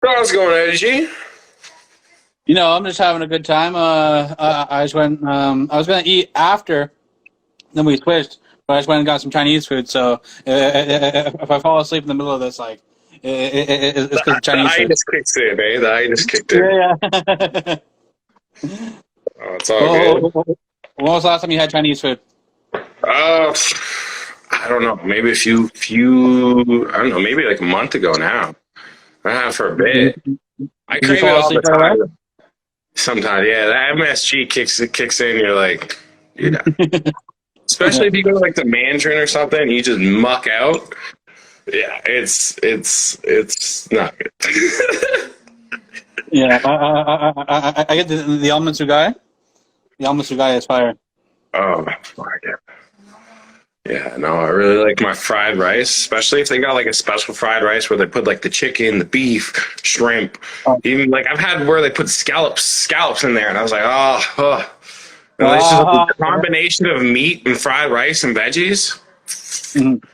How's it going, Edgy? I'm just having a good time. I just went. I was gonna eat after, then we switched, but I just went and got some Chinese food. So if I fall asleep in the middle of this, it's because of The Chinese food. itis kicks in, eh? The itis kicked in. Yeah, yeah. Oh, it's all good. Oh, when was the last time you had Chinese food? Uh, I don't know. Maybe I don't know. Maybe like a month ago now. I have for a Did bit. I you crave it fall all the asleep right away? time. Sometimes, yeah, that MSG kicks in. You're like, yeah. Especially if you go to like the Mandarin or something, you just muck out. Yeah, it's not good. Yeah, I get the almond guy. The almond guy is fire. Oh, fuck it. Yeah, no, I really like my fried rice, especially if they got like a special fried rice where they put like the chicken, the beef, shrimp, Oh, even like I've had where they put scallops in there, and I was like, oh. And it's just like ah, a combination of meat and fried rice and veggies. mhm,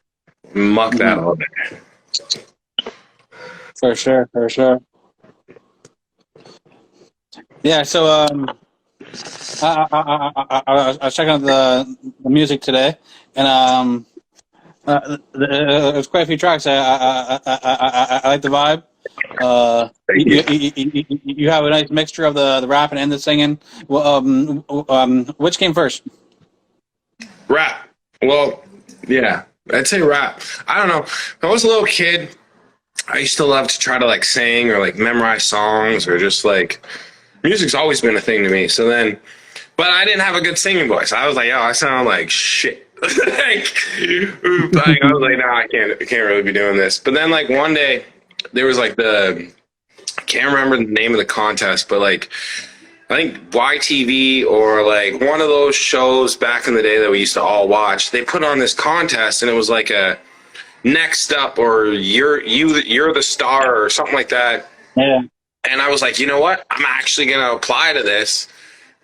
Muck that mhm. all day. For sure, for sure. Yeah, so I was checking out the music today, and there's quite a few tracks. I like the vibe. Thank you. You have a nice mixture of the rapping and the singing. Well, which came first? Rap. Well, yeah, I'd say rap. I don't know. When I was a little kid, I used to love to try to like sing or like memorize songs or just like music's always been a thing to me. So then, but I didn't have a good singing voice. I was like, yo, I sound like shit. I was like, no, I can't really be doing this. But then, like one day, there was like I can't remember the name of the contest, but like I think YTV or like one of those shows back in the day that we used to all watch. They put on this contest, and it was like a next up or you're the star or something like that. Yeah, And I was like, you know what? I'm actually gonna apply to this.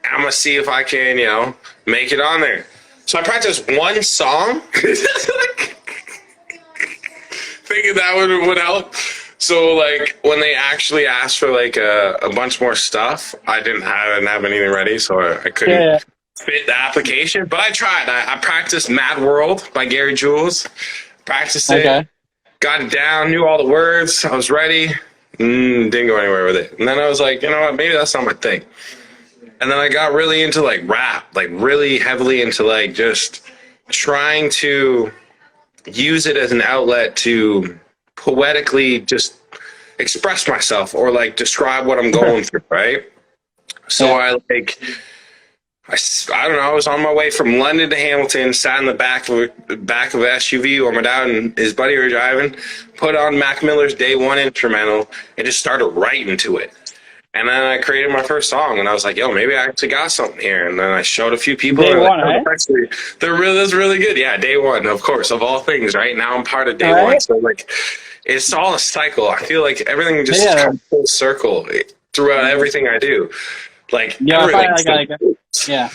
I'm gonna see if I can, make it on there. So I practiced one song, thinking that would help. So like when they actually asked for like a bunch more stuff, I didn't have anything ready, so I couldn't yeah. fit the application. But I tried. I practiced Mad World by Gary Jules. Practiced it, Okay. got it down, knew all the words. I was ready. Didn't go anywhere with it. And then I was like, you know what? Maybe that's not my thing. And then I got really into like rap, like really heavily into like just trying to use it as an outlet to poetically just express myself or like describe what I'm going through, right? So Yeah. I don't know. I was on my way from London to Hamilton, sat in the back of an SUV where my dad and his buddy were driving, put on Mac Miller's Day One instrumental, and just started writing to it. And then I created my first song, and I was like, "Yo, maybe I actually got something here." And then I showed a few people, and Day they're like, one, "Oh, eh? that's really good." Yeah, Day One, of course, of all things, right? Now I'm part of All Day One, right. so like, it's all a cycle. I feel like everything just Yeah. comes full circle throughout everything I do, like Yeah, I find everything. yeah.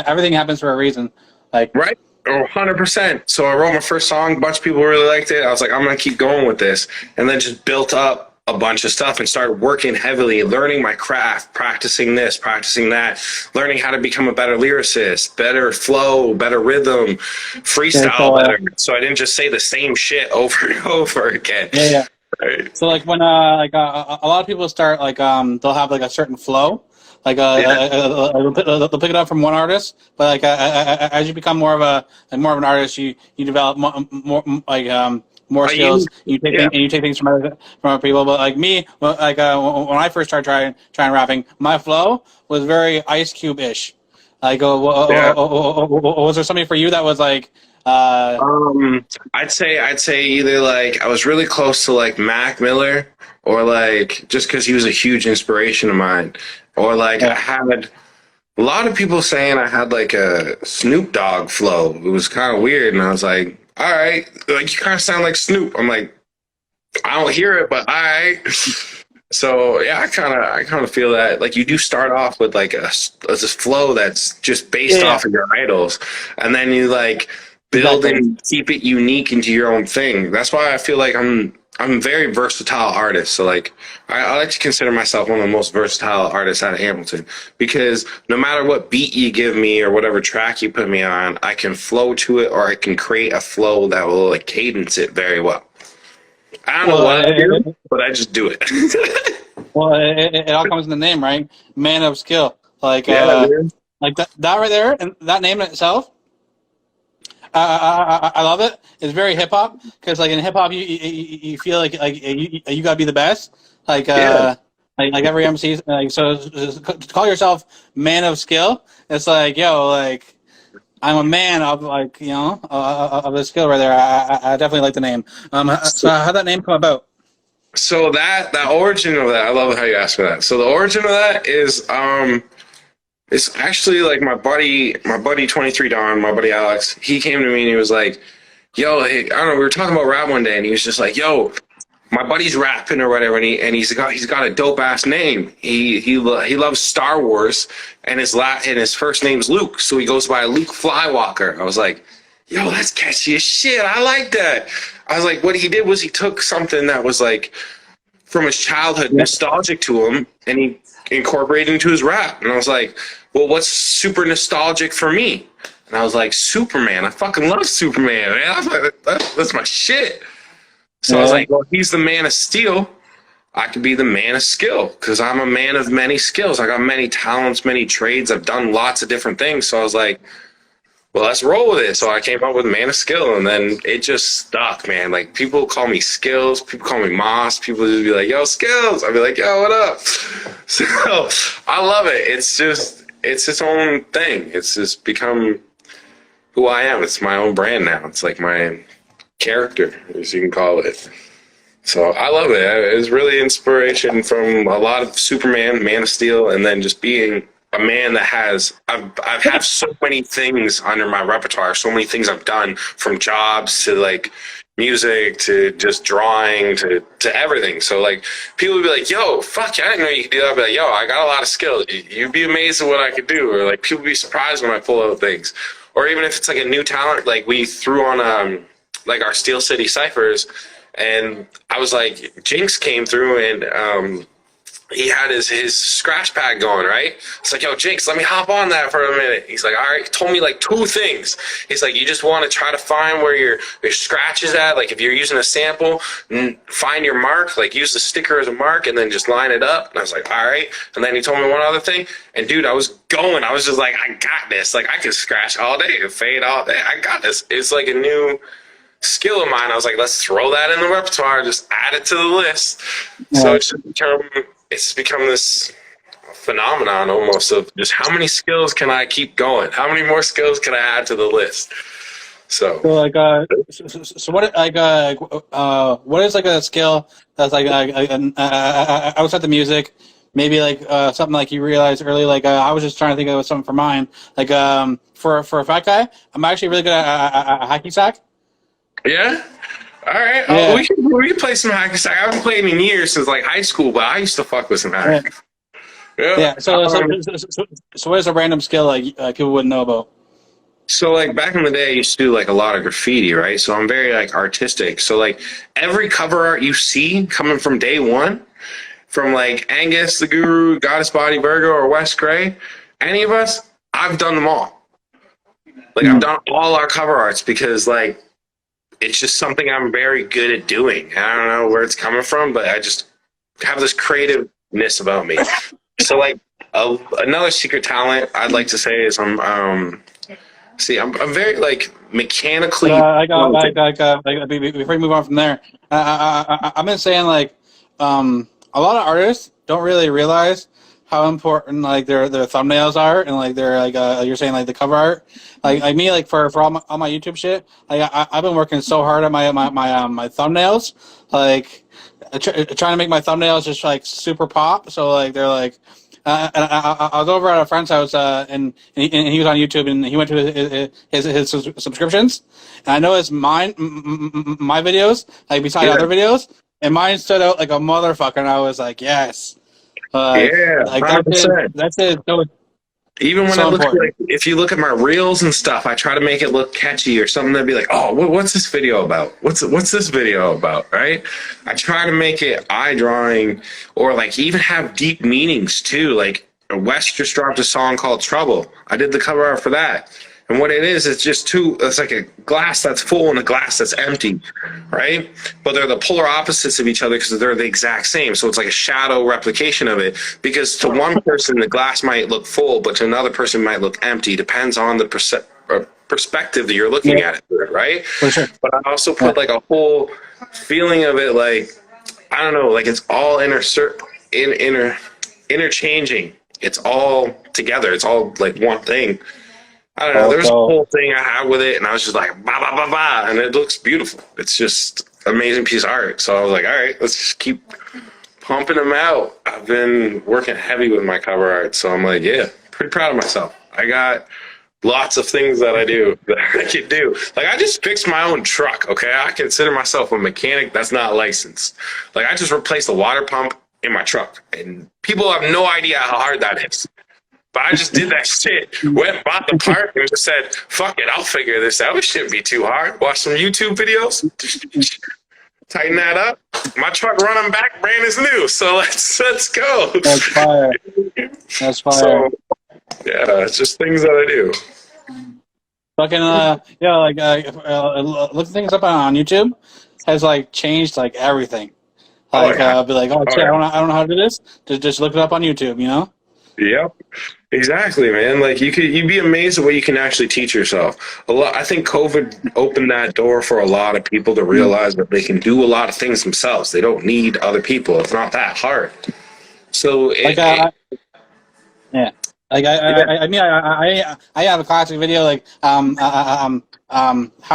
Everything happens for a reason. Like, Right? Oh, 100%. So I wrote my first song. A bunch of people really liked it. I was like, I'm going to keep going with this. And then just built up a bunch of stuff and started working heavily, learning my craft, practicing this, practicing that, learning how to become a better lyricist, better flow, better rhythm, very freestyle cool. better. So I didn't just say the same shit over and over again. Yeah, yeah. Right? So like when a lot of people start they'll have like a certain flow, Yeah. they'll pick it up from one artist, but as you become more of an artist, you develop more I skills. use, yeah. You take things from other people. But like me, when I first started trying rapping, my flow was very Ice Cube ish. Yeah. Was there something for you that was like I'd say either like I was really close to like Mac Miller or like just because he was a huge inspiration of mine, or like I yeah, had a lot of people saying I had like a Snoop Dogg flow. It was kind of weird, and I was like, all right, like you kind of sound like Snoop. I'm like, I don't hear it, but all right. So yeah, I kind of feel that like you do start off with like this flow that's just based yeah, off of your idols, and then you like build exactly. and keep it unique into your own thing. That's why I feel like I'm a very versatile artist. So like I like to consider myself one of the most versatile artists out of Hamilton because no matter what beat you give me or whatever track you put me on, I can flow to it or I can create a flow that will like cadence it very well. I don't know Well, what I do, but I just do it. it all comes in the name, right? Man of skill. Yeah, dude. Like that right there, and that name in itself. I love it. It's very hip hop because like in hip hop, you feel like you gotta be the best. Like Yeah. like every MC. Like so, to call yourself man of skill. It's like yo, like I'm a man of like of the skill right there. I definitely like the name. So how that name come about? So that origin of that, I love how you asked for that. So the origin of that is it's actually like my buddy 23 Don, my buddy Alex, he came to me and he was like, yo, hey, I don't know, we were talking about rap one day and he was just like, yo, my buddy's rapping or whatever, and he's got a dope ass name. He loves Star Wars, and his first name's Luke, so he goes by Luke Flywalker. I was like, yo, that's catchy as shit. I like that. I was like, what he did was he took something that was like from his childhood, nostalgic to him, and he incorporated into his rap. And I was like, well, what's super nostalgic for me? And I was like, Superman. I fucking love Superman, man. I was like, that's my shit. So I was like, well, he's the man of steel. I could be the man of skill because I'm a man of many skills. I got many talents, many trades. I've done lots of different things. So I was like, well, let's roll with it. So I came up with man of skill, and then it just stuck, man. Like people call me Skills, people call me Moss. People just be like, yo, Skills. I'd be like, yo, what up? So I love it. It's its own thing. It's just become who I am. It's my own brand now. It's like my character, as you can call it. So I love it. It's really inspiration from a lot of Superman, Man of Steel, and then just being a man that I've had so many things under my repertoire, so many things I've done from jobs to like music to just drawing to everything. So like people would be like, yo, fuck, I didn't know you could do that. I'd be like, yo, I got a lot of skill. You'd be amazed at what I could do. Or like people would be surprised when I pull out things. Or even if it's like a new talent, like we threw on like our Steel City Ciphers, and I was like, Jinx came through and he had his scratch pad going, right? It's like, yo, Jinx, let me hop on that for a minute. He's like, all right, he told me like 2 things. He's like, you just want to try to find where your scratch is at. Like if you're using a sample, find your mark, like use the sticker as a mark and then just line it up. And I was like, all right. And then he told me one other thing. And dude, I was going. I was just like, I got this. Like I could scratch all day, fade all day. I got this. It's like a new skill of mine. I was like, let's throw that in the repertoire, just add it to the list. Yeah. So it's become this phenomenon almost of just how many skills can I keep going? How many more skills can I add to the list? So like, so what what is like a skill that's like outside the music? Maybe like something like you realized early. Like I was just trying to think of something for mine. Like for a fat guy, I'm actually really good at hacky sack. yeah. All right. Yeah. Oh, we can play some hacky sack. I haven't played in years since like high school, but I used to fuck with some hacky. Yeah. Yeah. So what is a random skill like people wouldn't know about? So like back in the day, I used to do like a lot of graffiti, right? So I'm very like artistic. So like every cover art you see coming from day one, from like Angus the Guru, Goddess Body Burger, or Wes Gray, any of us, I've done them all. Like I've done all our cover arts because like it's just something I'm very good at doing. I don't know where it's coming from, but I just have this creativeness about me. So like another secret talent I'd like to say is I'm very like mechanically. Before you move on from there, I've been saying like a lot of artists don't really realize how important like their thumbnails are and like their like you're saying like the cover art. Like me, like for all my YouTube shit, like I've been working so hard on my thumbnails, like trying to make my thumbnails just like super pop. So like they're like, and I was over at a friend's house and he was on YouTube and he went to his subscriptions, and I noticed my videos like beside other videos, and mine stood out like a motherfucker, and I was like, yes. Yeah, like 100%. that's it. So Even when I So look at, important. like, if you look at my reels and stuff, I try to make it look catchy or something that'd be like, oh, what's this video about? What's this video about? Right? I try to make it eye drawing or like even have deep meanings too. Like Wes just dropped a song called Trouble. I did the cover art for that. And what it is, it's just it's like a glass that's full and a glass that's empty, right? But they're the polar opposites of each other because they're the exact same. So it's like a shadow replication of it. Because to one person, the glass might look full, but to another person might look empty. Depends on the perspective that you're looking Yeah, at it, right? for sure. But I also Yeah. put like a whole feeling of it, like, I don't know, like it's all interchanging. It's all together. It's all like one thing. I don't know. There's a Also, whole thing I had with it, and I was just like, bah, bah, bah, bah, and it looks beautiful. It's just amazing piece of art. So I was like, all right, let's just keep pumping them out. I've been working heavy with my cover art, so I'm like, yeah, pretty proud of myself. I got lots of things that I do that I can do. Like I just fixed my own truck. Okay, I consider myself a mechanic that's not licensed. Like I just replaced the water pump in my truck, and people have no idea how hard that is. But I just did that shit. Went, bought the part, and just said, fuck it, I'll figure this out. It shouldn't be too hard. Watch some YouTube videos. Tighten that up. My truck running back brand is new. So let's go. that's fire. That's fire. So yeah, it's just things that I do. Fucking yeah, like look things up on YouTube has like changed like everything. Oh Like yeah. be like, oh Oh shit, yeah. I don't know how to do this. Just look it up on YouTube. You know. Yep. Exactly, man. Like you'd be amazed at what you can actually teach yourself. I think COVID opened that door for a lot of people to realize that they can do a lot of things themselves. They don't need other people. It's not that hard. So Like yeah. Like I mean I have a classic video like how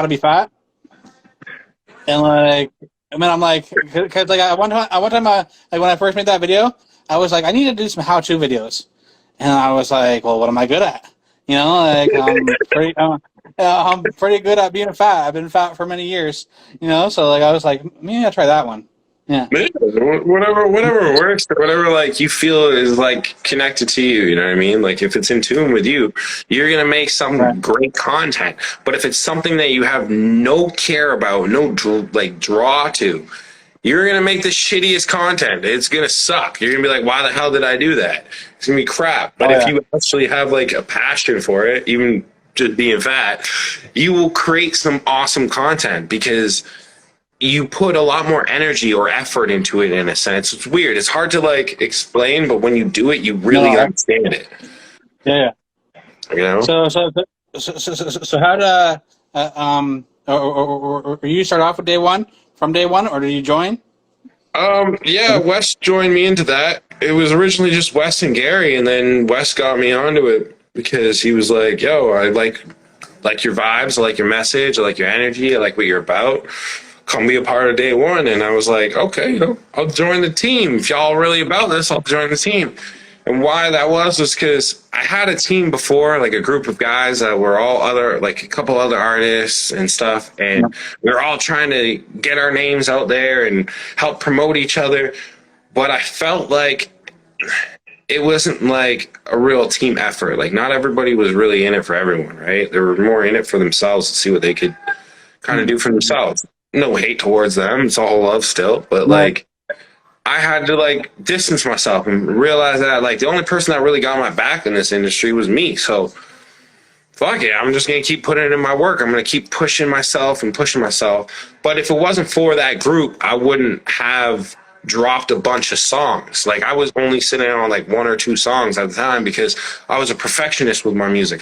to be fat and like I mean I'm like because like I one time like when I first made that video I was like I need to do some how-to videos and I was like well what am I good at you know like I'm pretty good at being fat. I've been fat for many years you know so like I was like maybe I'll try that one. Yeah. Yeah, whatever works, or whatever like you feel is like connected to you. You know what I mean? Like if it's in tune with you, you're gonna make some Right. great content. But if it's something that you have no care about, no draw to, you're gonna make the shittiest content. It's gonna suck. You're gonna be like, why the hell did I do that? It's gonna be crap. But Oh if yeah. you actually have like a passion for it, even just being fat, you will create some awesome content because you put a lot more energy or effort into it in a sense. It's weird. It's hard to like explain, but when you do it, you really No. understand it. Yeah. You know? So how to or you start off with from day one, or did you join? Yeah, Wes joined me into that. It was originally just Wes and Gary, and then Wes got me onto it because he was like, "Yo, I like your vibes, I like your message, I like your energy, I like what you're about. Come be a part of day one." And I was like, okay, I'll join the team. If y'all really about this, I'll join the team. And why that was because I had a team before, like a group of guys that were all like a couple other artists and stuff. And we were all trying to get our names out there and help promote each other. But I felt like it wasn't like a real team effort. Like not everybody was really in it for everyone, right? They were more in it for themselves to see what they could kind of do for themselves. No hate towards them. It's all love still. But like I had to like distance myself and realize that like the only person that really got my back in this industry was me. So fuck it. I'm just gonna keep putting it in my work. I'm gonna keep pushing myself and pushing myself. But if it wasn't for that group, I wouldn't have dropped a bunch of songs. Like I was only sitting on like one or two songs at the time because I was a perfectionist with my music.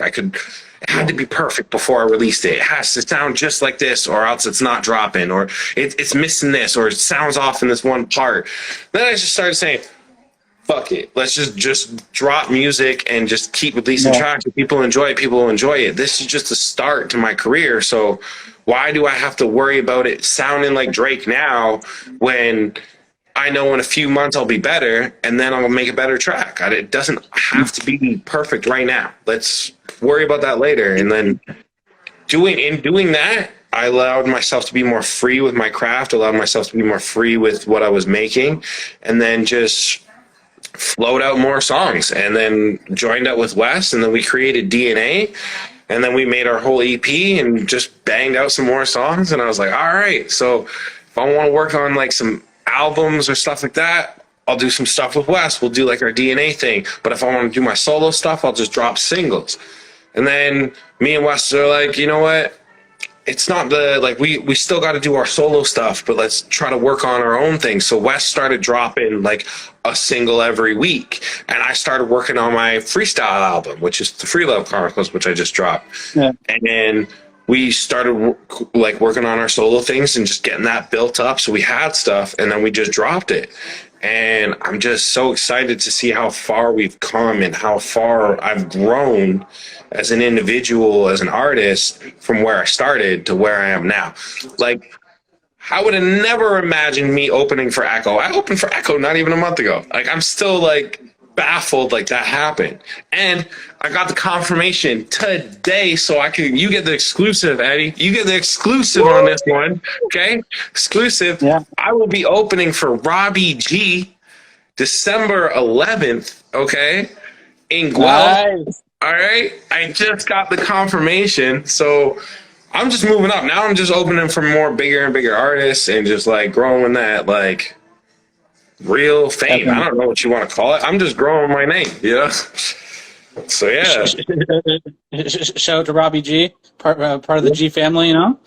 It had to be perfect before I released it. It has to sound just like this or else it's not dropping or it's missing this or it sounds off in this one part. Then I just started saying, fuck it. Let's just drop music and just keep releasing tracks. If people enjoy it, people will enjoy it. This is just a start to my career. So why do I have to worry about it sounding like Drake now when I know in a few months I'll be better and then I'll make a better track? It doesn't have to be perfect right now. Let's worry about that later. And then doing that, I allowed myself to be more free with my craft, allowed myself to be more free with what I was making, and then just float out more songs, and then joined up with Wes, and then we created DNA, and then we made our whole EP and just banged out some more songs. And I was like, all right, so if I want to work on like some albums or stuff like that, I'll do some stuff with Wes. We'll do like our DNA thing. But if I want to do my solo stuff, I'll just drop singles. And then me and Wes are like, you know what? It's not the like we still got to do our solo stuff, but let's try to work on our own thing. So Wes started dropping like a single every week, and I started working on my freestyle album, which is the Free Love Chronicles, which I just dropped. Yeah. And then we started like working on our solo things and just getting that built up. So we had stuff, and then we just dropped it. And I'm just so excited to see how far we've come and how far I've grown as an individual, as an artist, from where I started to where I am now. Like, I would have never imagined me opening for Echo. I opened for Echo not even a month ago. Like, I'm still like baffled like that happened. And I got the confirmation today, so you get the exclusive, Eddie. You get the exclusive on this one. Okay? Exclusive. Yeah. I will be opening for Robbie G December 11th, okay? In Guelph. Nice. All right. I just got the confirmation. So I'm just moving up. Now I'm just opening for more bigger and bigger artists and just like growing that like real fame. I don't know what you want to call it. I'm just growing my name, you know? So yeah. Shout out to Robbie G, part of the G family, you know?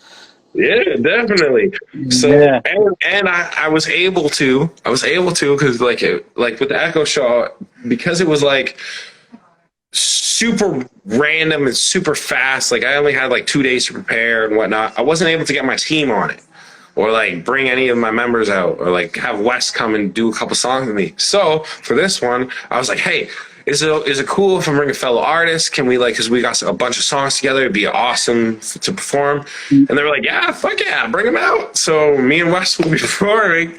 Yeah, definitely. So Yeah. and I was able to because like with the Echo Show, because it was like super random and super fast. Like I only had like 2 days to prepare and whatnot. I wasn't able to get my team on it, or like bring any of my members out, or like have Wes come and do a couple songs with me. So for this one, I was like, hey, is it cool if I bring a fellow artist? Can we like, because we got a bunch of songs together, it'd be awesome to perform. And they were like, yeah, fuck yeah, bring them out. So me and Wes will be performing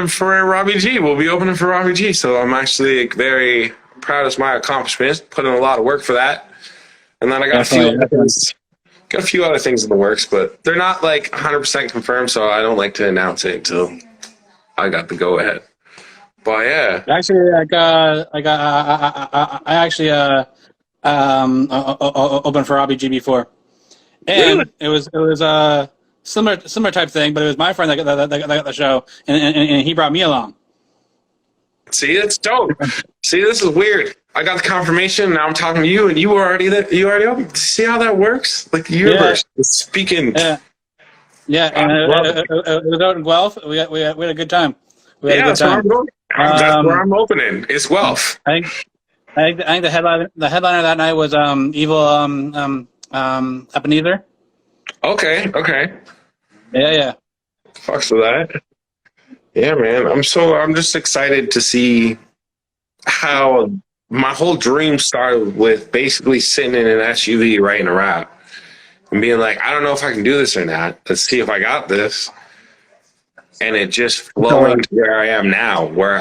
for Robbie G. We'll be opening for Robbie G. So I'm actually very proud of my accomplishments, put in a lot of work for that. And then I got a few other things in the works, but they're not like 100% confirmed, so I don't like to announce it until I got the go ahead. But yeah, Actually, I actually opened for Robbie G before, and really? it was a similar type thing, but it was my friend that got the show, and he brought me along. See, it's dope. See, this is weird. I got the confirmation. Now I'm talking to you, and you were already there. You already opened. See how that works? Like the universe is speaking. Yeah, and it was out in Guelph. We had a good time. That's where I'm going. That's where I'm opening. It's Guelph. I think the headliner that night was Evil Ebenezer. Okay. Yeah. Fucks with that. Yeah, man. I'm just excited to see how my whole dream started with basically sitting in an SUV writing a rap and being like, I don't know if I can do this or not. Let's see if I got this. And it just flowing to where I am now, where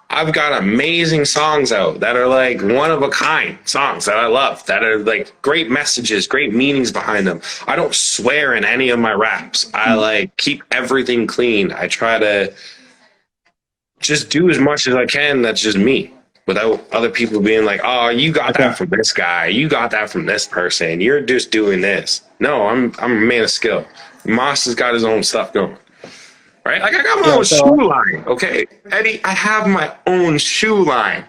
I've got amazing songs out that are like one of a kind songs that I love, that are like great messages, great meanings behind them. I don't swear in any of my raps. I like keep everything clean. I try to just do as much as I can. That's just me, without other people being like, oh, you got that from this guy. You got that from this person. You're just doing this. No, I'm a man of skill. Moss has got his own stuff going. Right? Like, I got my own shoe line, okay? Eddie, I have my own shoe line.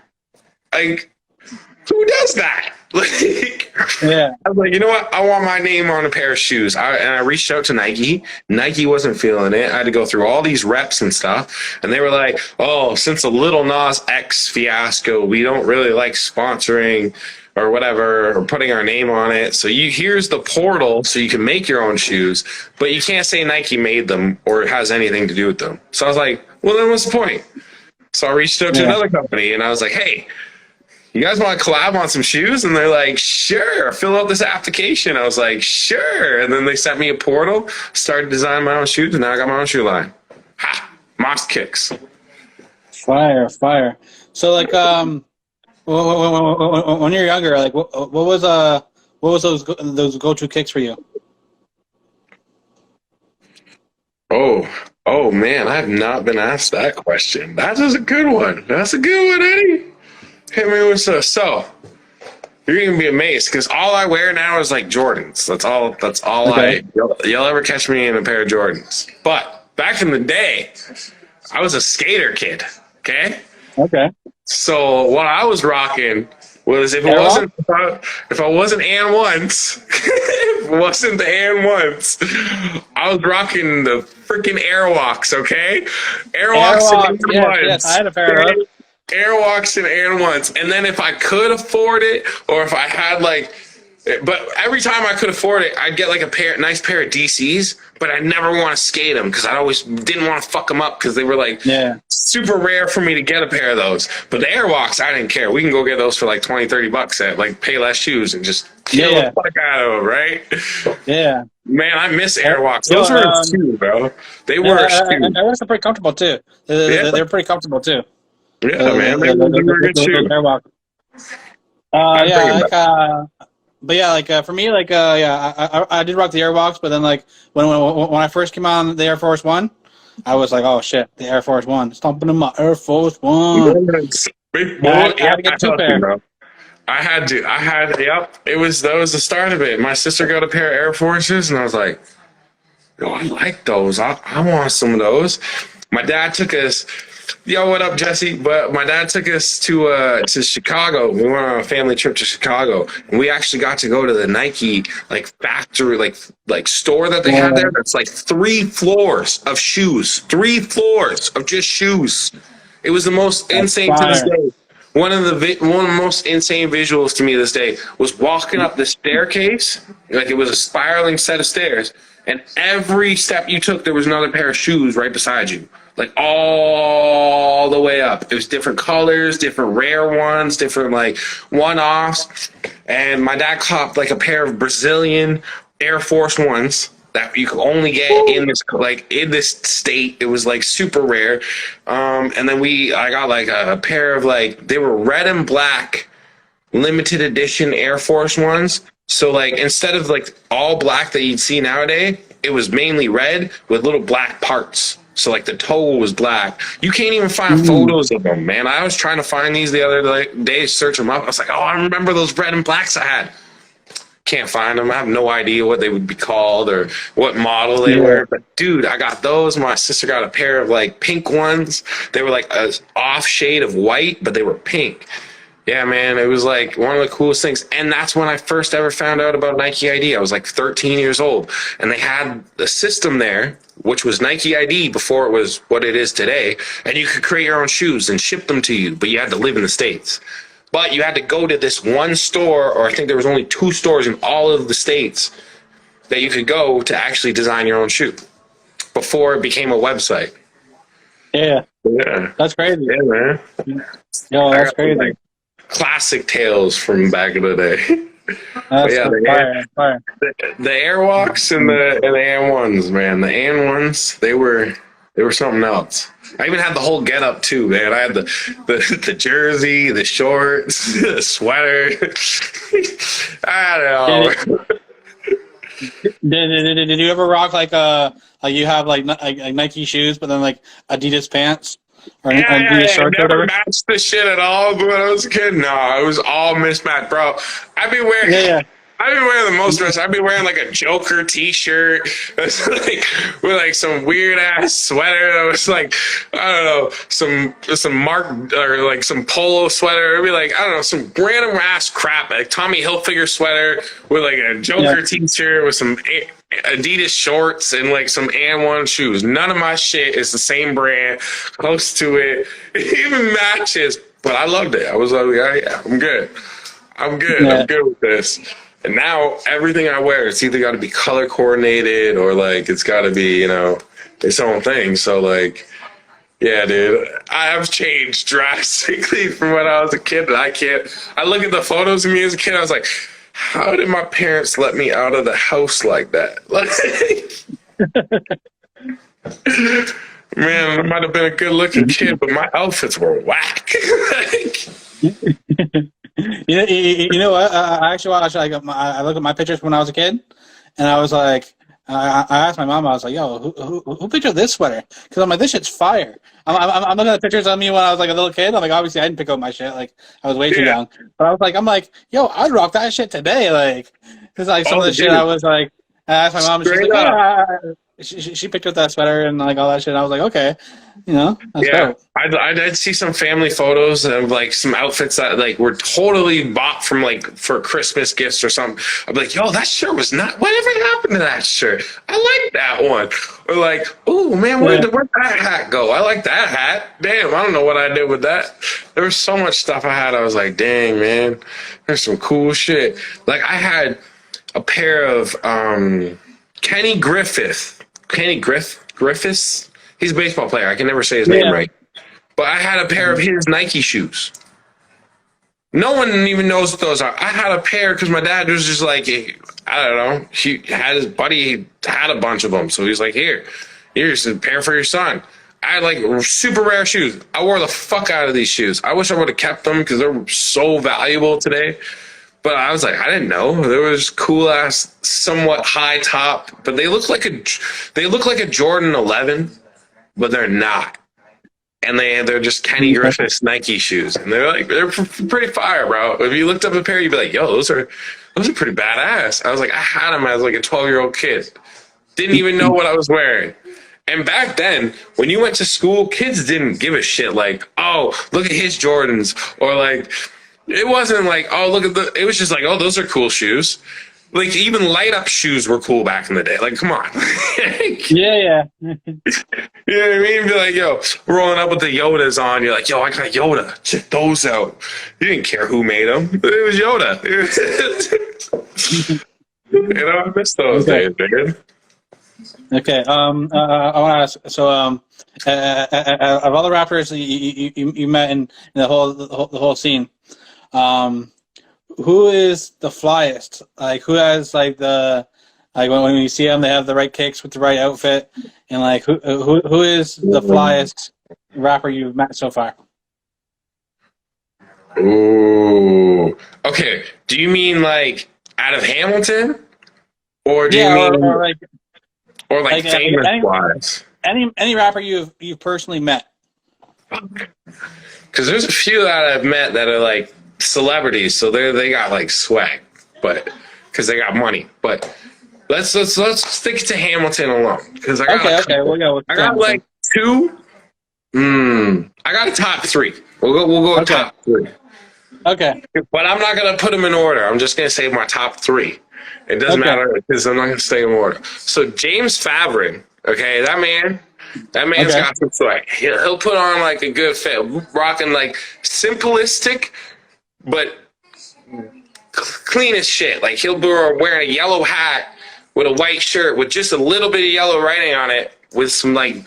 Like, who does that? Like, I was like, you know what? I want my name on a pair of shoes. And I reached out to Nike. Nike wasn't feeling it. I had to go through all these reps and stuff. And they were like, oh, since the Lil Nas X fiasco, we don't really like sponsoring or whatever, or putting our name on it. So here's the portal so you can make your own shoes, but you can't say Nike made them or it has anything to do with them. So I was like, well, then what's the point? So I reached out to another company and I was like, hey, you guys want to collab on some shoes? And they're like, sure, fill out this application. I was like, sure. And then they sent me a portal, started designing my own shoes, and now I got my own shoe line. Ha! Moss Kicks. Fire. So like, when you're younger, like what was those go-to kicks for you? Oh, Oh man, I have not been asked that question. That is a good one. That's a good one, Eddie. Hit me with so. You're gonna be amazed because all I wear now is like Jordans. That's all Okay. you'll ever catch me in a pair of Jordans. But back in the day, I was a skater kid. Okay. Okay. So what I was rocking was Airwalk? if I wasn't and once, if it wasn't the and once, I was rocking the freaking Airwalks, okay? Airwalks Airwalk. and Yes, and yes. I ones. had a pair of Okay? those. Airwalks and ones. And then if I could afford it, or if I had like, but every time I could afford it, I'd get like nice pair of DCs, but I never want to skate them because I always didn't want to fuck them up because they were like Yeah. super rare for me to get a pair of those. But the Airwalks, I didn't care. We can go get those for like 20, $30 at like Payless Shoes and just kill Yeah. the fuck out of them, right? Yeah. Man, I miss Airwalks. Yo, Those were a shoe, bro. They were a shoe. Airwalks are pretty comfortable too. Yeah, They're pretty comfortable too. yeah, man. They were a good shoe. Airwalk. I'd bring Yeah, 'em like back. but yeah, like for me, like yeah, I did rock the Airwalks, but then like when I first came on the Air Force One, I was like, oh shit, the Air Force One, stomping in my Air Force One. Big I boy. had to get two pair. Bro. I had to. Yep. That was the start of it. My sister got a pair of Air Forces, and I was like, yo, I like those. I want some of those. My dad took us. Yo, what up, Jesse? But my dad took us to Chicago. We went on a family trip to Chicago, and we actually got to go to the Nike like factory, like store that they had there. That's like 3 floors of shoes, 3 floors of just shoes. It was the most insane to this fire. day. One of the most insane visuals to me this day was walking up the staircase, like it was a spiraling set of stairs, and every step you took, there was another pair of shoes right beside you, like all the way up. It was different colors, different rare ones, different like one-offs. And my dad copped like a pair of Brazilian Air Force Ones that you could only get in this state. It was like super rare. And then I got like a pair of like, they were red and black limited edition Air Force Ones. So like instead of like all black that you'd see nowadays, it was mainly red with little black parts. So like the toe was black. You can't even find photos of them, man. I was trying to find these the other day, search them up. I was like, oh, I remember those red and blacks I had. Can't find them. I have no idea what they would be called or what model they were. But dude, I got those. My sister got a pair of like pink ones. They were like a off shade of white, but they were pink. Yeah, man, it was like one of the coolest things. And that's when I first ever found out about Nike ID. I was like 13 years old. And they had the system there, which was Nike ID before it was what it is today. And you could create your own shoes and ship them to you, but you had to live in the States. But you had to go to this one store, or I think there was only 2 stores in all of the states that you could go to actually design your own shoe before it became a website. Yeah, Yeah, that's crazy. yeah, man. Yo, I that's got crazy. like classic tales from back in the day. That's yeah, fire. The Airwalks and the AN1s, man. The AN1s, they were something else. I even had the whole getup too, man. I had the jersey, the shorts, the sweater. I don't know. Did you ever rock like you have like Nike shoes, but then like Adidas pants or Yeah, Adidas I shorts or never whatever? matched the shit at all when I was a kid. No, it was all mismatched, bro. I've been wearing. Yeah. I've been wearing the most dress. I've been wearing like a Joker T-shirt that's like with like some weird ass sweater that was like I don't know some mark or like some polo sweater. It'd be like I don't know some random ass crap like Tommy Hilfiger sweater with like a Joker T-shirt with some Adidas shorts and like some AN1 shoes. None of my shit is the same brand, close to it. It even matches, but I loved it. I was like, yeah, I'm good. I'm good. Yeah. I'm good with this. And now everything I wear, it's either got to be color coordinated or like it's got to be, its own thing. So like, yeah, dude, I have changed drastically from when I was a kid. And I look at the photos of me as a kid. I was like, how did my parents let me out of the house like that? Man, I might have been a good looking kid, but my outfits were whack. You know what? I actually I look at my pictures when I was a kid, and I was like, I asked my mom. I was like, "Yo, who picked up this sweater?" Because I'm like, "This shit's fire." I'm looking at pictures of me when I was like a little kid. I'm like, obviously, I didn't pick up my shit. Like, I was way too Yeah. young. But I'm like, "Yo, I'd rock that shit today." Like, because like some of Oh, the shit I dude. was like, I asked my mom, and she's Straight like, "Oh up. yeah." She picked up that sweater and like all that shit. And I was like, "Okay, that's Yeah, dope." I'd see some family photos of like some outfits that like were totally bought from like for Christmas gifts or something. I'd be like, yo, that shirt was not. Whatever happened to that shirt? I like that one. Or like, oh man, where'd that hat go? I like that hat. Damn, I don't know what I did with that. There was so much stuff I had. I was like, dang man, there's some cool shit. Like I had a pair of Griffiths. He's a baseball player. I can never say his name Yeah. right. But I had a pair of his Nike shoes. No one even knows what those are. I had a pair because my dad was just like, I don't know. He had his buddy had a bunch of them, so he's like, here's a pair for your son. I had like super rare shoes. I wore the fuck out of these shoes. I wish I would have kept them because they're so valuable today. But I was like, I didn't know there was cool ass, somewhat high top, but they look like a Jordan 11, but they're not. And they're just Kenny Griffiths Nike shoes, and they're pretty fire, bro. If you looked up a pair, you'd be like, yo, those are pretty badass. I was like, I had them as like a 12-year-old kid, didn't even know what I was wearing. And back then, when you went to school, kids didn't give a shit. Like, oh, look at his Jordans, or like, it wasn't like, oh, look at it was just like, oh, those are cool shoes. Like even light up shoes were cool back in the day. Like, come on. Yeah. You know what I mean? Be like, yo, rolling up with the Yodas on. You're like, yo, I got Yoda. Check those out. You didn't care who made them. It was Yoda. I miss those days, dude. Okay. I want to ask. So, of all the rappers you met in the whole scene, who is the flyest? Like, who has like the when you see them, they have the right kicks with the right outfit, and like who is the flyest rapper you've met so far? Ooh. Okay. Do you mean like out of Hamilton, or do you mean or like famous wise? Any rapper you've personally met? Because there's a few that I've met that are like celebrities, so they got like swag, but because they got money. But let's stick to Hamilton alone because I got we'll go with I got like two. I got a top three. We'll go top three. Okay. But I'm not gonna put them in order. I'm just gonna say my top three. It doesn't matter because I'm not gonna stay in order. So James Favre, okay, that man's got some swag. He'll put on like a good fit, rocking like simplistic, but clean as shit. Like he'll be wearing a yellow hat with a white shirt with just a little bit of yellow writing on it, with some like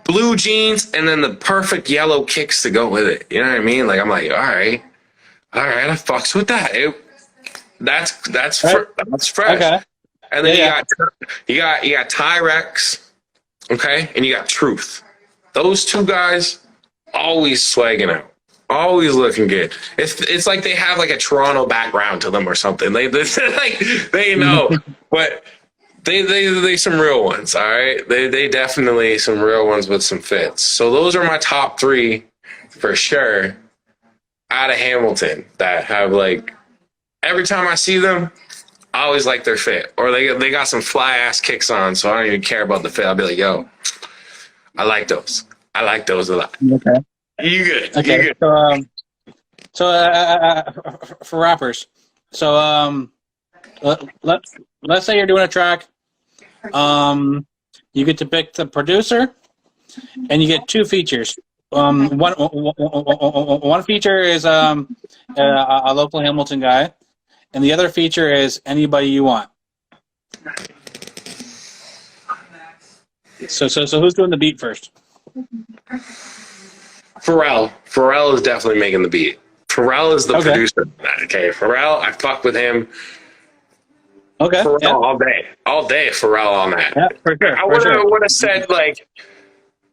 blue jeans, and then the perfect yellow kicks to go with it. You know what I mean? Like I'm like, all right, I fucks with that. That's fresh. Okay. And then you got Tyrex, okay, and you got Truth. Those two guys always swagging out, always looking good. It's like they have like a Toronto background to them or something. They know, but they some real ones. All right, they definitely some real ones with some fits. So those are my top three for sure out of Hamilton that have like every time I see them, I always like their fit, or they got some fly ass kicks on, so I don't even care about the fit. I'll be like, yo, I like those. I like those a lot. Okay. You good? Okay. You good. So for rappers, so let's say you're doing a track, you get to pick the producer, and you get two features. One feature is a local Hamilton guy, and the other feature is anybody you want. So who's doing the beat first? Pharrell is definitely making the beat. Pharrell is the producer. Okay, Pharrell, I fuck with him. Okay. Pharrell all day. Pharrell on that. Yeah, for sure. I would have said like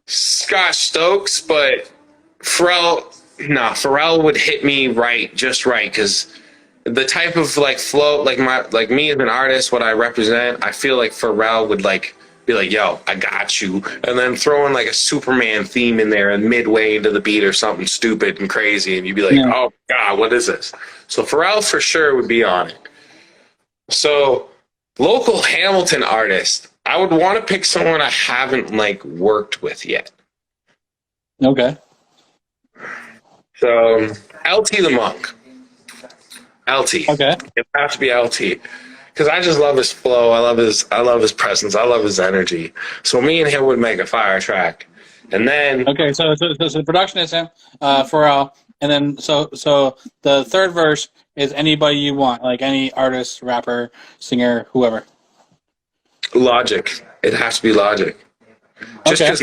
Scott Stokes, but Pharrell would hit me just right because the type of like flow, like me as an artist, what I represent, I feel like Pharrell would like be like, "Yo, I got you," and then throw in like a Superman theme in there and midway into the beat or something stupid and crazy, and you'd be like, Yeah. "Oh God, what is this?" So Pharrell for sure would be on it. So local Hamilton artist, I would want to pick someone I haven't like worked with yet. Okay. So LT the Monk. LT. Okay. It would have to be LT. Because I just love his flow. I love his presence. I love his energy. So me and him would make a fire track. And then Okay. So the production is him, Pharrell, and then so the third verse is anybody you want, like any artist, rapper, singer, whoever. Logic. It'd have to be Logic. Just Okay. because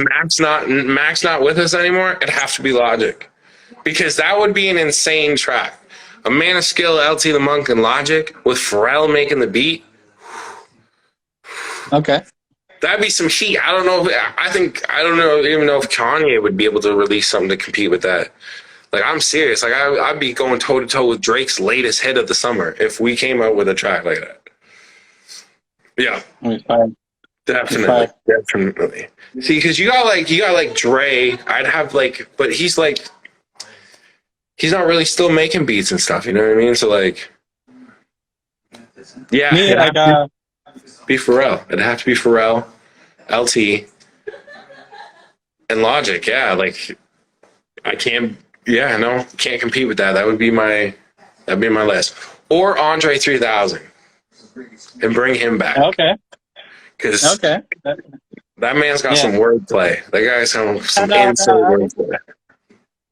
Mac's not with us anymore, it'd have to be Logic. Because that would be an insane track. A Man of Skill, LT the Monk, and Logic with Pharrell making the beat. Okay. That'd be some heat. I don't know. I don't know even know if Kanye would be able to release something to compete with that. Like I'm serious. Like I'd be going toe to toe with Drake's latest hit of the summer if we came out with a track like that. Yeah, definitely, definitely. See, because you got like Dre. I'd have like, but he's not really still making beats and stuff. You know what I mean? So like, yeah, Me, it'd like, have to be Pharrell. It'd have to be Pharrell, LT, and Logic. Yeah, like I can't. Yeah, no, can't compete with that. That'd be my list. Or Andre 3000, and bring him back. okay. Because Okay. that man's got Yeah. some wordplay. That guy's some No, insane wordplay.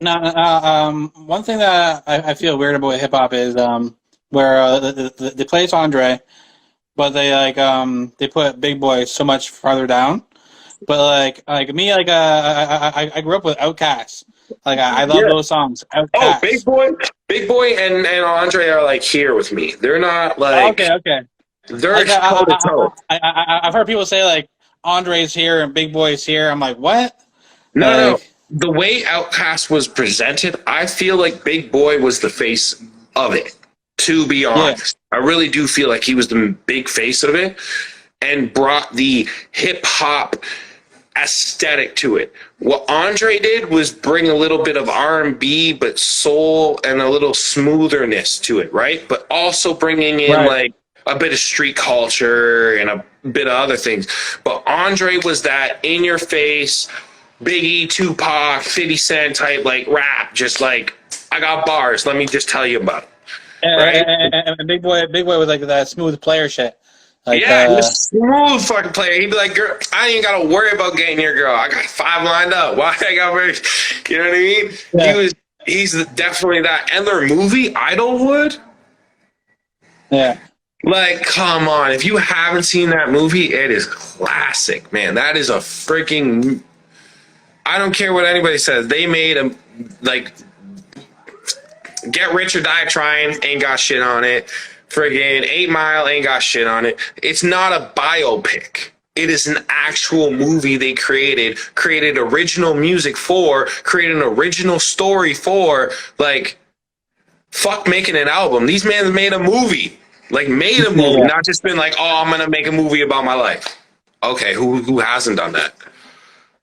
No, one thing that I feel weird about hip hop is where they play Andre, but they put Big Boy so much farther down. But like me, I grew up with Outkast. Like I love Yeah. those songs. Oh, Outkast. Big Boy, and Andre are like here with me. They're not like Okay. they're Like, toe to toe. I've heard people say like Andre's here and Big Boy's here. I'm like, what? No. Like, The way Outkast was presented, I feel like Big Boy was the face of it. To be honest, I really do feel like he was the big face of it, and brought the hip hop aesthetic to it. What Andre did was bring a little bit of R&B, but soul and a little smootherness to it, right? But also bringing in like a bit of street culture and a bit of other things. But Andre was that in your face, Biggie, Tupac, 50 Cent type like rap, just like I got bars. Let me just tell you about it. Right? and Big Boy was like that smooth player shit. Like, Yeah, he's a smooth fucking player. He'd be like, "Girl, I ain't gotta worry about getting your girl. I got 5 lined up. Why I got very, you know what I mean?" Yeah. He's definitely that. And their movie Idlewood, yeah. like, come on, if you haven't seen that movie, it is classic, man. That is a freaking. I don't care what anybody says. They made a like. Get Rich or Die Trying ain't got shit on it. Friggin' 8 Mile ain't got shit on it. It's not a biopic. It is an actual movie they created original music for, created an original story for. Like, fuck making an album. These men made a movie. Like, made a movie, not just been like, oh, I'm gonna make a movie about my life. Okay, who hasn't done that?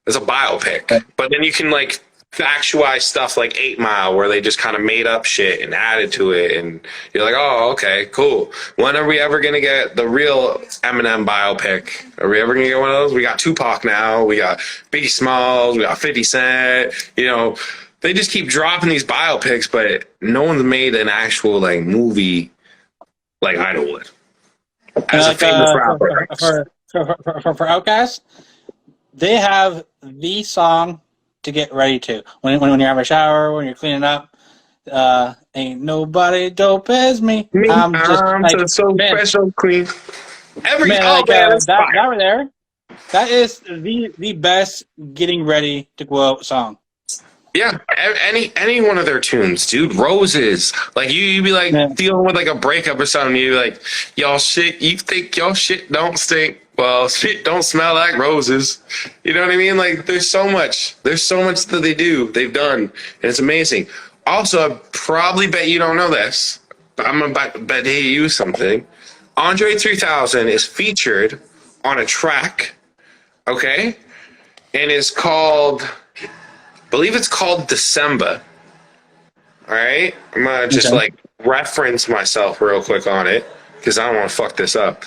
It's a biopic. But then you can, like, factualize stuff like 8 Mile where they just kind of made up shit and added to it, and you're like, oh, okay, cool. When are we ever gonna get the real Eminem biopic? Are we ever gonna get one of those? We got Tupac now, we got Biggie Smalls, we got 50 Cent. You know, they just keep dropping these biopics, but no one's made an actual like movie like Idlewood as a famous rapper. For Outkast, they have the song to get ready to when you're having a shower, when you're cleaning up. Ain't nobody dope as me. I'm just like, so man, special, clean. man, like, that right there. That is the best getting ready to go out song. Yeah, any one of their tunes, dude. Roses, like you'd be like dealing with like a breakup or something. You'd be like, y'all shit. You think y'all shit don't stink? Well, shit don't smell like roses. You know what I mean? Like there's so much that they've done, and it's amazing. Also, I probably bet you don't know this. I'm about to bet you something. Andre 3000 is featured on a track, okay, and it's called, I believe it's called December. All right, I'm gonna just Okay. like reference myself real quick on it because I don't want to fuck this up.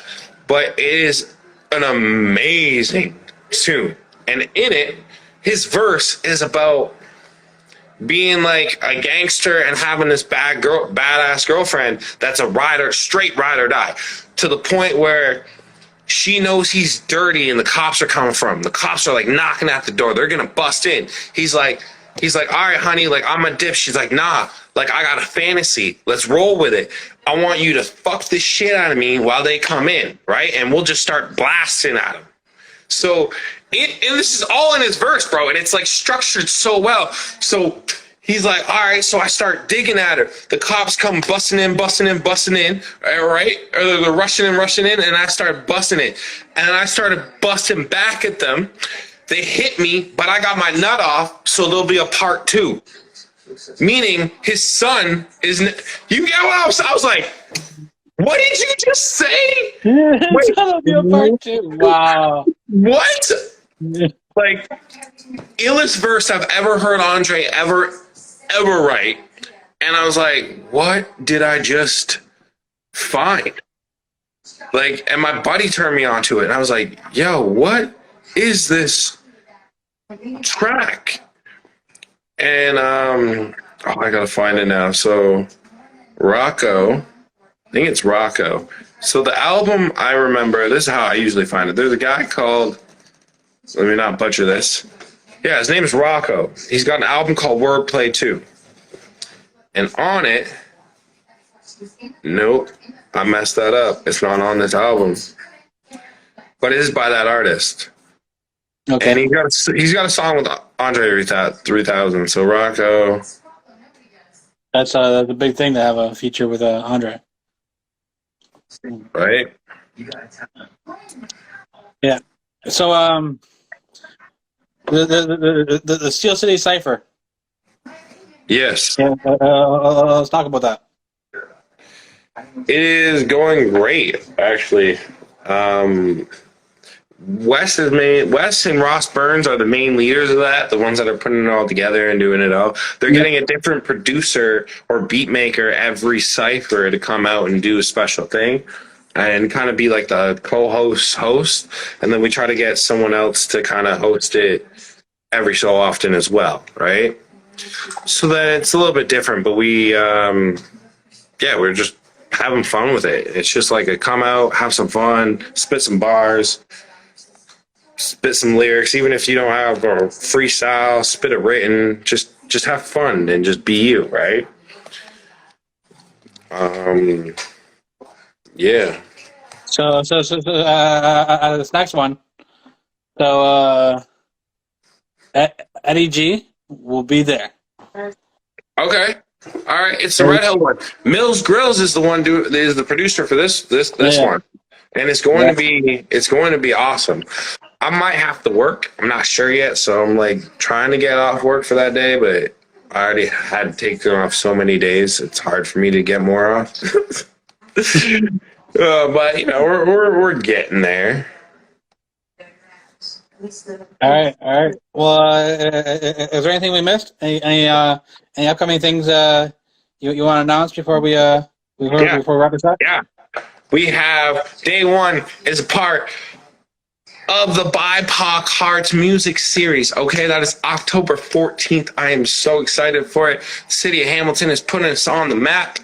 But it is an amazing tune, and in it, his verse is about being like a gangster and having this badass girlfriend that's a rider, straight ride or die, to the point where she knows he's dirty and the cops are coming from him. The cops are like knocking at the door. They're gonna bust in. He's like, all right, honey, like I'm a dip. She's like, nah, like I got a fantasy. Let's roll with it. I want you to fuck the shit out of me while they come in, right? And we'll just start blasting at them. So, and this is all in his verse, bro, and it's like structured so well. So he's like, all right, so I start digging at her. The cops come busting in, all right? Or they're rushing in, and I start busting it. And I started busting back at them. They hit me, but I got my nut off, so there'll be a part two. Meaning his son is, you get what I was like, what did you just say? It's gonna be a part two. Wow. What? Like, illest verse I've ever heard Andre ever write. And I was like, what did I just find? Like, and my buddy turned me onto it. And I was like, yo, what is this track? And, I gotta find it now. So, Rocco, I think it's Rocco. So the album I remember, this is how I usually find it. There's a guy called, let me not butcher this. Yeah, his name is Rocco. He's got an album called Wordplay 2. And on it, nope, I messed that up. It's not on this album. But it is by that artist. Okay. And he's got a song with Andre 3000. So Rocco. That's the big thing to have a feature with Andre. Right? Yeah. So the Steel City Cipher. Yes. Yeah, let's talk about that. It is going great, actually. Wes and Ross Burns are the main leaders of that, the ones that are putting it all together and doing it all. They're getting a different producer or beat maker every cipher to come out and do a special thing and kind of be like the host. And then we try to get someone else to kind of host it every so often as well, right? So that it's a little bit different, but we're just having fun with it. It's just like a come out, have some fun, spit some bars, spit some lyrics, even if you don't have a freestyle, spit it written, just have fun and just be you, right? Yeah. So this next one. So Eddie G will be there. Okay. All right. It's the Red Hill one. Mills Grills is the one is the producer for this one, and it's going to be awesome. I might have to work. I'm not sure yet, so I'm like trying to get off work for that day, but I already had taken off so many days. It's hard for me to get more off. But you know, we're getting there. All right. Well, is there anything we missed? Any upcoming things you want to announce before we wrap this up? Yeah, we have day one is a part of the BIPOC Hearts music series. Okay, that is October 14th. I am so excited for it. The city of Hamilton is putting us on the map.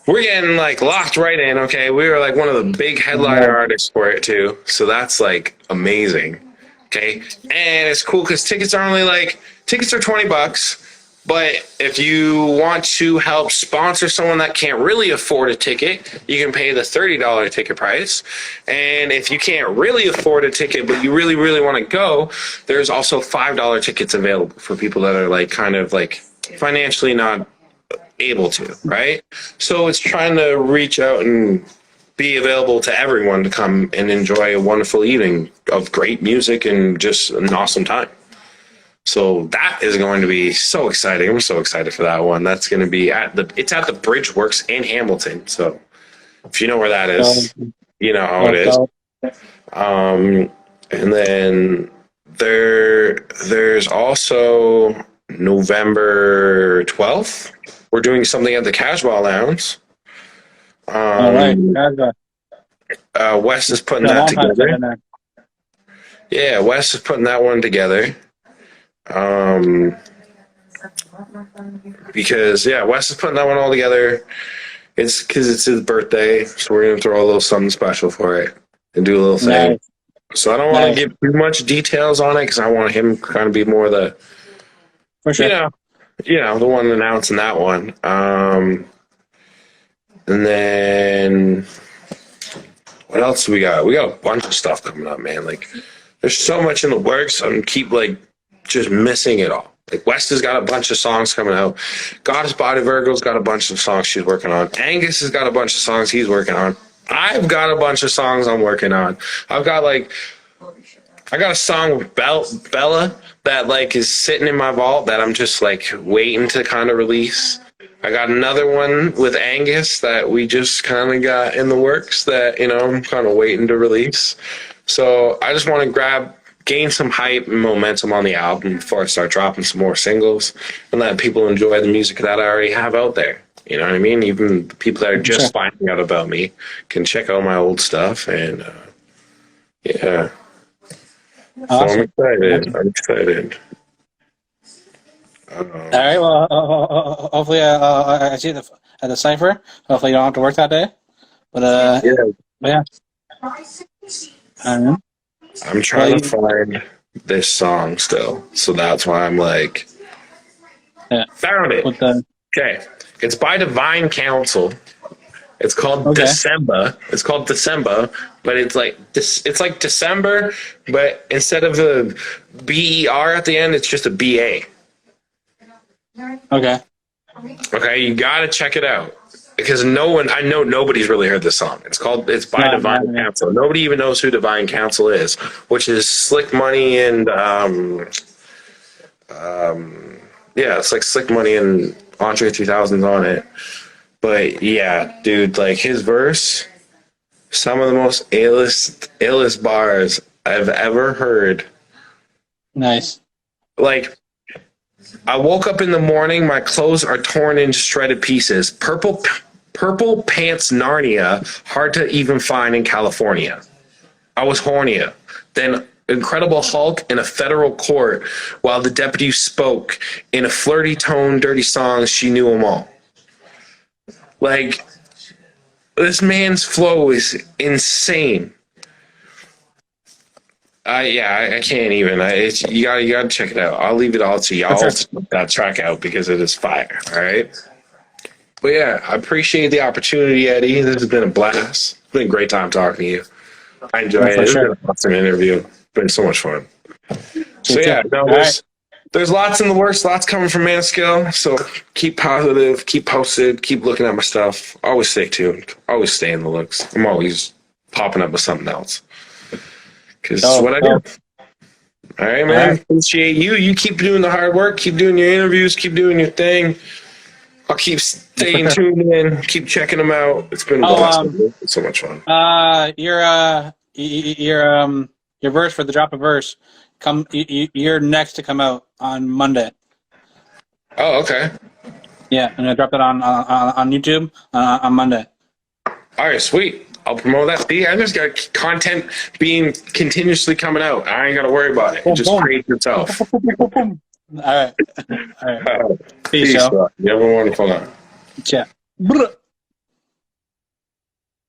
We're getting like locked right in. Okay, we were like one of the big headliner artists for it too. So that's like amazing. Okay, and it's cool because tickets are $20. But if you want to help sponsor someone that can't really afford a ticket, you can pay the $30 ticket price. And if you can't really afford a ticket, but you really, really want to go, there's also $5 tickets available for people that are like kind of like financially not able to, right? So it's trying to reach out and be available to everyone to come and enjoy a wonderful evening of great music and just an awesome time. So that is going to be so exciting. I'm so excited for that one. That's going to be it's at the Bridgeworks in Hamilton. So if you know where that is, you know how it is. And then there's also November 12th. We're doing something at the Casbah Lounge. All right. Wes is putting that together. Yeah, Wes is putting that one together. Because Wes is putting that one all together. It's because it's his birthday, so we're gonna throw a little something special for it and do a little thing. Nice. So I don't want to give too much details on it because I want him kind of be more the, For sure. the one announcing that one. And then what else do we got? We got a bunch of stuff coming up, man. Like, there's so much in the works. I keep just missing it all. Like, West has got a bunch of songs coming out. Goddess Body Virgo's got a bunch of songs she's working on. Angus has got a bunch of songs he's working on. I've got a bunch of songs I'm working on. I got a song with Bella that is sitting in my vault that I'm just waiting to kind of release. I got another one with Angus that we just kind of got in the works that, I'm kind of waiting to release. So I just want to gain some hype and momentum on the album before I start dropping some more singles and let people enjoy the music that I already have out there. You know what I mean? Even the people that are just finding out about me can check out my old stuff. And, yeah. Awesome. So I'm excited. All right. Well, hopefully, I see it at the Cypher. Hopefully, you don't have to work that day. But, yeah. I'm trying to find this song still. So that's why I'm found it. Okay. It's by Divine Council. It's called December. It's called December, but it's like December, but instead of the BER at the end, it's just a BA. Okay. Okay, you gotta check it out because I know nobody's really heard this song. It's by Divine Council. Nobody even knows who Divine Council is, which is Slick Money and it's like Slick Money and Andre 3000's on it. But yeah, dude, his verse, some of the most illest bars I've ever heard. Nice. I woke up in the morning, my clothes are torn into shredded pieces. Purple pants Narnia, hard to even find in California. I was hornier than Incredible Hulk in a federal court while the deputy spoke in a flirty tone, dirty songs, she knew them all. This man's flow is insane. I can't even. You gotta check it out. I'll leave it all to y'all to check that track out because it is fire. All right. But yeah, I appreciate the opportunity, Eddie. This has been a blast. It's been a great time talking to you. I enjoy it. It's been an awesome interview. It's been so much fun. So yeah, there's lots in the works, lots coming from Manskill. So keep positive, keep posted, keep looking at my stuff. Always stay tuned. Always stay in the looks. I'm always popping up with something else. Because it's what I do. All right, man. Appreciate you. You keep doing the hard work. Keep doing your interviews. Keep doing your thing. I'll keep staying tuned in. Keep checking them out. It's been a blast. It's so much fun. Your verse for the drop of verse. You're next to come out on Monday. Oh, okay. Yeah, I'm gonna drop that on YouTube on Monday. All right, sweet. I'll promote that. See, I just got content being continuously coming out. I ain't got to worry about it. Just create yourself. All right. Peace, y'all. You have a wonderful night. Yeah.